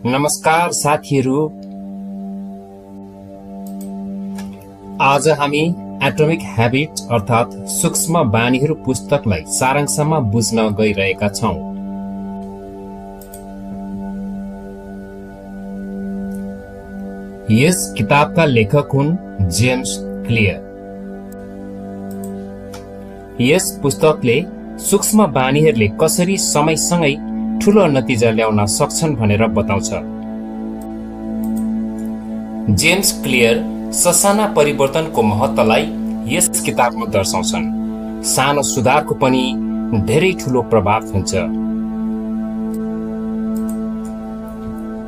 नमस्कार साथीहरू, आज हामी एटोमिक ह्याबिट अर्थात सूक्ष्म बानीहरू पुस्तकलाई सारांशमा बुझ्न गइरहेका छौं। यस किताबका लेखक हुन् जेम्स क्लियर। यस पुस्तकले सूक्ष्म बानीहरूले कसरी समयसँगै ठूलो नतिजा ल्याउन सक्छन् भनेर बताउँछ। जेम्स क्लियर ससाना परिवर्तनको महत्त्वलाई यस किताबमा दर्शाउँछन्। सानो सुधारको पनि धेरै ठूलो प्रभाव हुन्छ।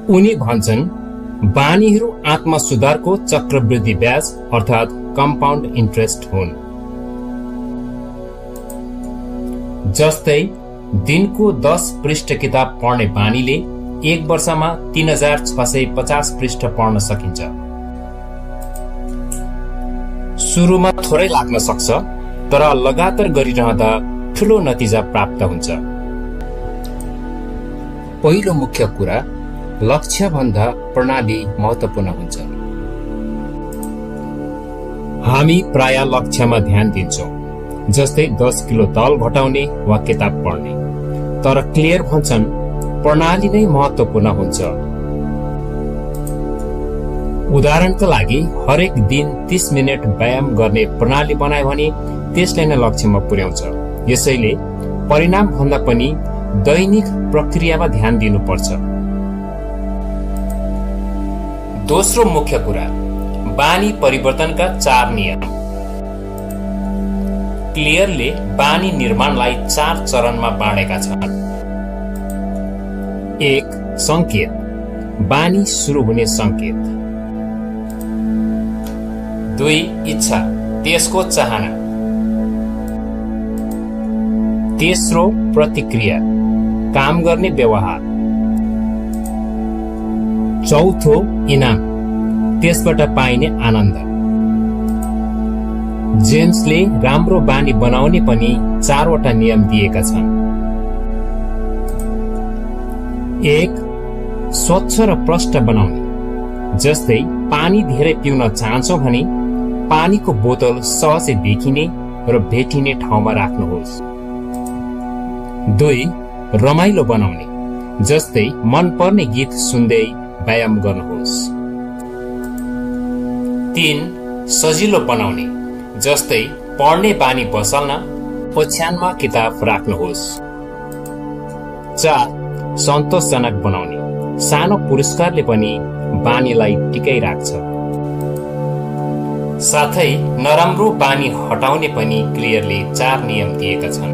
उनी भन्छन्, बानीहरू आत्म सुधारको चक्रवृद्धि ब्याज अर्थात कम्पाउन्ड इन्ट्रेस्ट हुन्। जस्तै दिनको 10 पृष्ठ किताब पढ्ने बानीले एक वर्षमा 3650 पृष्ठ पढ्न सकिन्छ। सुरुमा थोरै लाग्न सक्छ, तर लगातार गरिरहँदा ठूलो नतिजा प्राप्त हुन्छ। पहिलो मुख्य कुरा, लक्ष्य भन्दा प्रणाली महत्त्वपूर्ण हुन्छ। हामी प्राय लक्ष्यमा ध्यान दिन्छौं, जस्तै 10 किलो तौल घटाउने वा किताब पढ्ने। तर क्लियर भन्छन्, प्रणाली नै महत्त्वपूर्ण हुन्छ। उदाहरणका लागि हरेक दिन 30 मिनेट व्यायाम गर्ने प्रणाली बनायो भने त्यसले नै लक्ष्यमा पुर्याउँछ। यसैले परिणाम भन्दा पनि दैनिक प्रक्रियामा ध्यान दिनुपर्छ। दोस्रो मुख्य कुरा, बानी परिवर्तनका 4 नियम। क्लियरले बानी निर्माणलाई 4 चरणमा बाँडेका छन्। 1. संकेत, बानी सुरु हुने संकेत। 2. इच्छा, त्यसको चाहना। 3. प्रतिक्रिया, काम गर्ने व्यवहार। 4. इनाम, त्यसबाट पाइने आनन्द। जेम्सले राम्रो बानी बनाउने पनि 4 वटा नियम दिएका छन्। 1. स्वच्छ र प्रष्ट बनाउने। जस्तै पानी धेरै पिउन चाहन्छौ भने पानीको बोतल सहजै देखिने र भेटिने ठाउँमा राख्नुहोस्। 2. रमाइलो बनाउने। जस्तै मनपर्ने गीत सुन्दै व्यायाम गर्नुहोस्। 3. सजिलो बनाउने। जस्तै पढ्ने बानी बसाल्न ओछ्यानमा किताब राख्नुहोस्। 4. सन्तोषजनक बनाउने। सानो पुरस्कारले पनि बानीलाई टिकाइ राख्छ। साथै नराम्रो बानी हटाउने पनि क्लियरले 4 नियम दिएका छन्।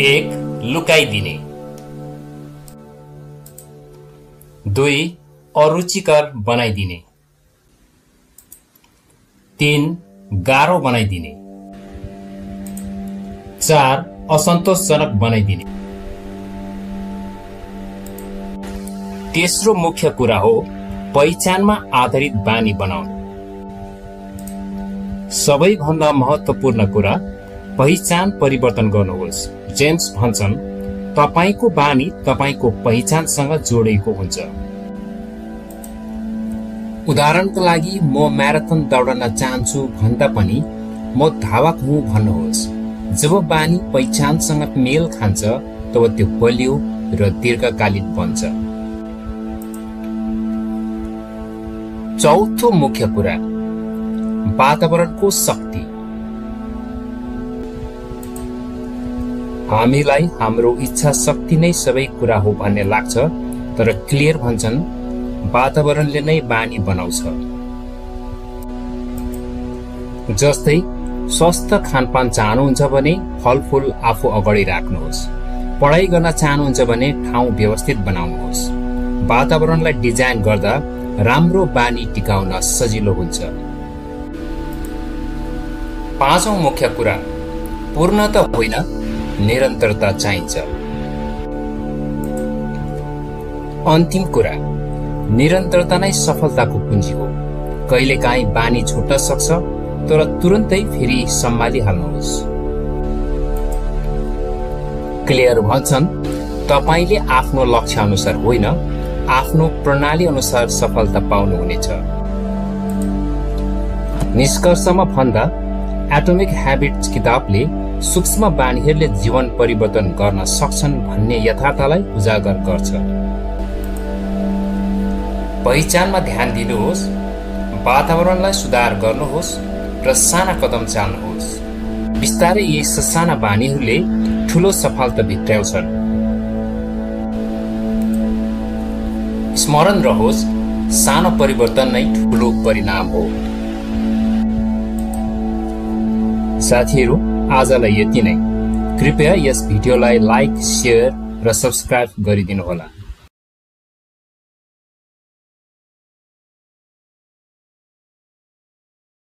1. लुकाइदिने। 2. अरुचिकर बनाइदिने। 3. गाह्रो बनाइदिने। 4. असन्तोषजनक बनाइदिने। तेस्रो मुख्य कुरा हो पहिचानमा आधारित बानी बनाउनु। सबैभन्दा महत्त्वपूर्ण कुरा, पहिचान परिवर्तन गर्नुहोस्। जेम्स भन्छन्, तपाईको बानी तपाईको पहिचानसँग जोडिएको हुन्छ। उदाहरणको लागि म म्याराथन दौडन चाहन्छु भन्दा पनि म धावक हुँ भन्नुहोस्। जब बानी पहिचानसँग मेल खान्छ तब त्यो बलियो र दीर्घकालीन बन्छ। चौथो मुख्य कुरा, वातावरणको शक्ति। हामीलाई हाम्रो इच्छा शक्ति नै सबै कुरा हो भन्ने लाग्छ, तर क्लियर भन्छन्, वातावरणले नै बानी बनाउँछ। जस्तै स्वस्थ खानपान चाहनुहुन्छ भने फलफूल आफू अगाडि राख्नुहोस्। पढाइ गर्न चाहनुहुन्छ भने ठाउँ व्यवस्थित बनाउनुहोस्। वातावरणलाई डिजाइन गर्दा राम्रो बानी टिकाउन सजिलो हुन्छ। 5औं मुख्य कुरा, पूर्णता होइन, निरन्तरता चाहिन्छ। अन्तिम कुरा, निरन्तरता नै सफलताको कुञ्जी हो। कहिलेकाहीँ बानी छुट्न सक्छ, तर तुरन्तै फेरि सम्हालिहाल्नुहोस्। क्लियर भन्छन्, तपाईले आफ्नो लक्ष्य अनुसार होइन, आफ्नो प्रणाली अनुसार सफलता पाउनुहुनेछ। निष्कर्षमा भन्दा एटोमिक ह्याबिट्स किताबले सूक्ष्म बानीहरूले जीवन परिवर्तन गर्न सक्छन् भन्ने यथार्थलाई उजागर गर्छ। पहिचानमा ध्यान दिनुहोस्, वातावरणलाई सुधार गर्नुहोस् र साना कदम चाल्नुहोस्। बिस्तारै यी साना बानीहरूले ठूलो सफलता भित्र्याउँछन्। स्मरण रहोस्, सानो परिवर्तन नै ठूलो परिणाम हो। साथीहरू, आजलाई यति नै। कृपया यस भिडियोलाई लाइक, शेयर र सब्स्क्राइब गरिदिनुहोला।